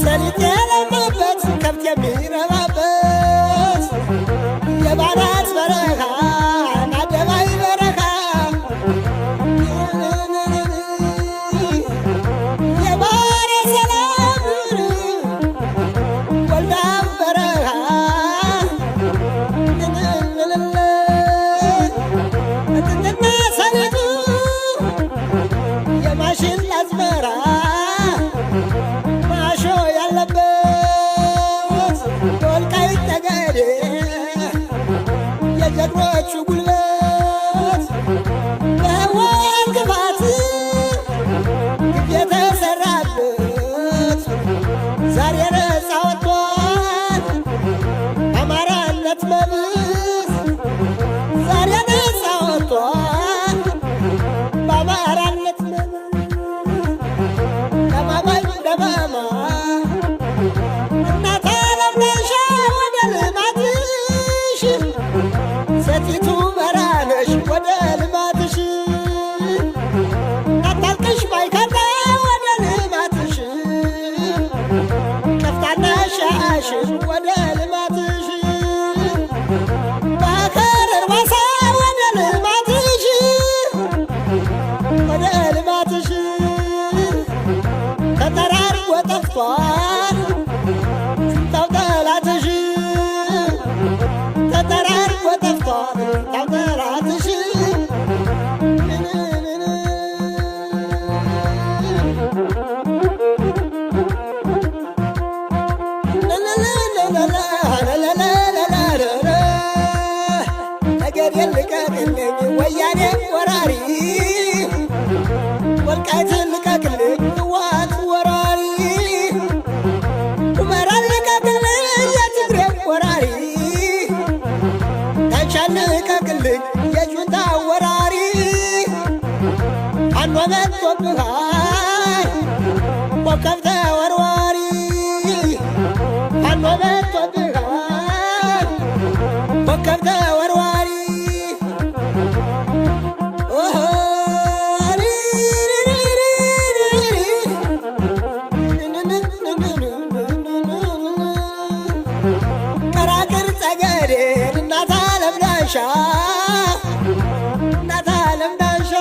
ሰሊጥ የለማበት ከብት የሚረባበት የባናት በረኻ ናደባይ በረኻ የባሕረ ሰላም ወልዳም በረኻ እጥጥና ሰሊጡ የማሽን አዝመራ ማሾ ያለበት የወልቃይት ጠገዴ የጀግኖቹ ጉልበት በሕወሓት ክፋት ግፍ የተሠራበት ዛሬ ነፃ ወጥቷል አማራነት መብት ዛሬ ነፃ ወጥቷል በአማራነት መብት ደማማይ ደማማ እናት ዓለም ነሽ ወደ ልማትሽ ሴቲቱ መራነሽ ወደ ልማትሽ አታልቅሽ ባይከዳ ወደ ልማትሽ ከፍታና ሻሽን ወደ ልማትሽ ባከር እርባሳ ወደ ልማትሽ ወደ ልማትሽ ተጠራርጎ ጠፍቷል ታው ጠላትሽ ተጠራርጎ ጠፍቷል ታው ጠላትሽ ነገሬን ልቀቅልኝ ወያኔ ወራሪ ወልቃይትን ልቀቅልኝ ሕወሓት ወራሪ ሁመራን ልቀቅልኝ የትግሬ ወራሪ ዳንሻን ልቀቅልኝ የጁንታ ወራሪ ፋኖ መጥቶብሃል ኮከብ ተወርዋሪ ፋኖ መጥቶብሃል ኮከብ ተወርዋሪ ቀራቅር ጠገዴ እናት ዓለም ዳንሻ እናት ዓለም ዳንሻ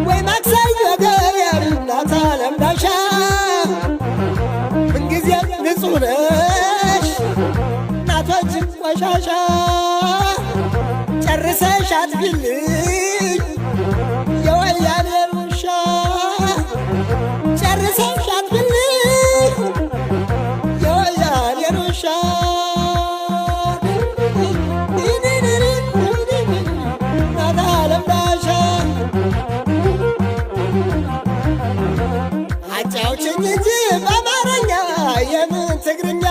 ወይ ማክሰኞ ገበያ እናት ዓለም ዳንሻ ምንጊዜም ንጹሕ ነሽ እናቶችን ቆሻሻ ጨርሰሽ አጥፊልኝ የወያኔን ውሻ ጨርሰሽ አጥፊልኝ የወያኔን ውሻ እናት ዓለም ዳንሻ አጫውችኝ እንጂ በአማርኛ የምን ትግርኛ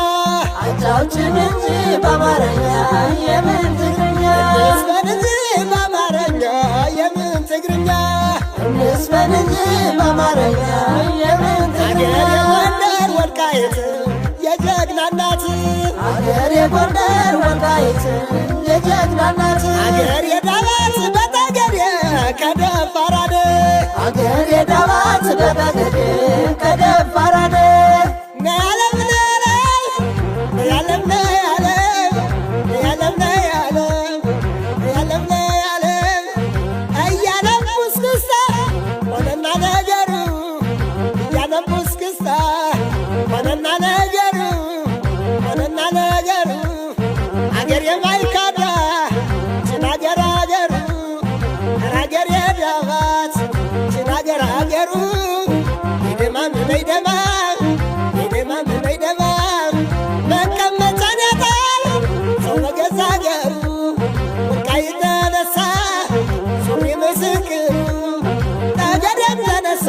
አጫውችን እንጂ በአማርኛ የምን ትግርኛ እንስፈን እንጂ በአማርኛ የምን ትግርኛ እንስፈን እንጂ በአማርኛ የምን አገር ትግርኛ የጎንደር ወልቃይት የጀግና እናት አገር የጎንደር ወልቃይት የጀግና እናት አገር የዳባት በጠገዴ ከደፋራደ አገር የዳባት በጠገዴ ከደፋራደ ነያለም ነያለም ነያለም ነያለም ነያለም ነያለም ነያለም እያለም ውስክስታ ሆነና ነገሩ እያለም ውስክስታ ሆነና ነገሩ ሆነና ነገሩ አገር የማይካዳ ጭናገር አገሩ አገር የዳባት ጭናገር አገሩ ይደማም ይደማም ይደማም ይደማም መቀመጫን ያጣል ሰው በገዛ አገሩ ወልቃይት ተነሳ ሱሪ ምስክሩ ጠገዴም ተነሳ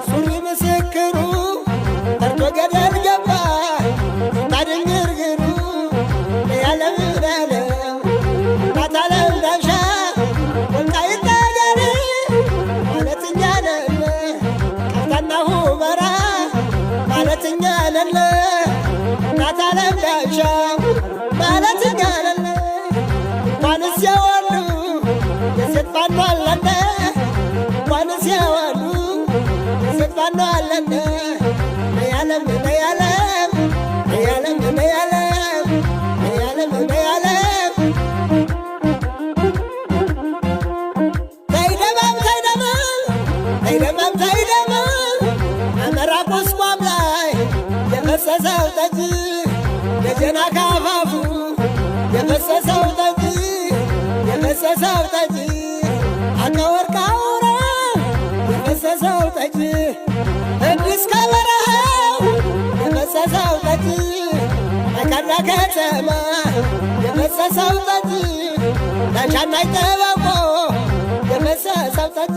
ሱሪ ምስክሩ ጠርቶ ገደል ገባ ታድንግርግሩ ያለም ያለም እናት ዓለም ዳንሻ ወልቃይት ጠገዴ ማለት እኛ ነን ከፍታና ሁመራ ቁስቋም ላይ የፈሰሰው ጠጅ ደጀና ካፋፉ የፈሰሰው ጠጅ የፈሰሰው ጠጅ አቀወርቃውራ የፈሰሰው ጠጅ እንዲስ ከበረሃው የፈሰሰው ጠጅ መከራ ከተማ የፈሰሰው ጠጅ ተሻናይ ጠበቆ የፈሰሰው ጠጅ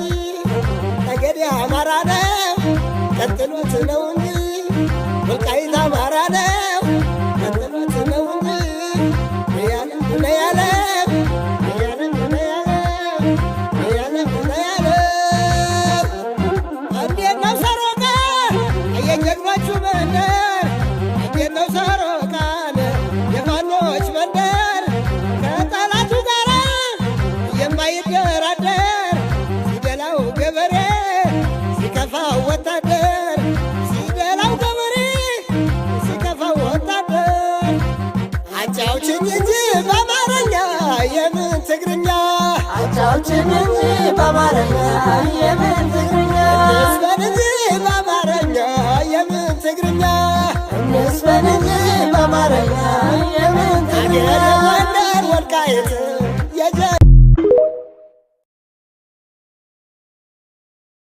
ነገድ አማራ ነው ቀጥሎት ነው እንጂ ወልቃይት አማራ ነው ቀጥሎት ነው እንጂ እንዴት ነው ሰሮቃ የጀግኖቹ መንደር እንዴት ነው ሰሮቃን የፋኖች መንደር ከጠላቱ ጋር የማይደራደር ሲደላው ገበሬ ሲከፋው ወታደር ሲደላው ገበሬ ሲከፋው ወታደር አጫውችኝ እንጂ በአማርኛ የምን ትግርኛ አጫውችኝ እንጂ በአማርኛ የምን ትግርኛ እንስፈን እንጂ በአማርኛ የምን ትግርኛ እንስፈን እንጂ በአማርኛ የምን ትግርኛ አገር ጎንደር ወልቃይት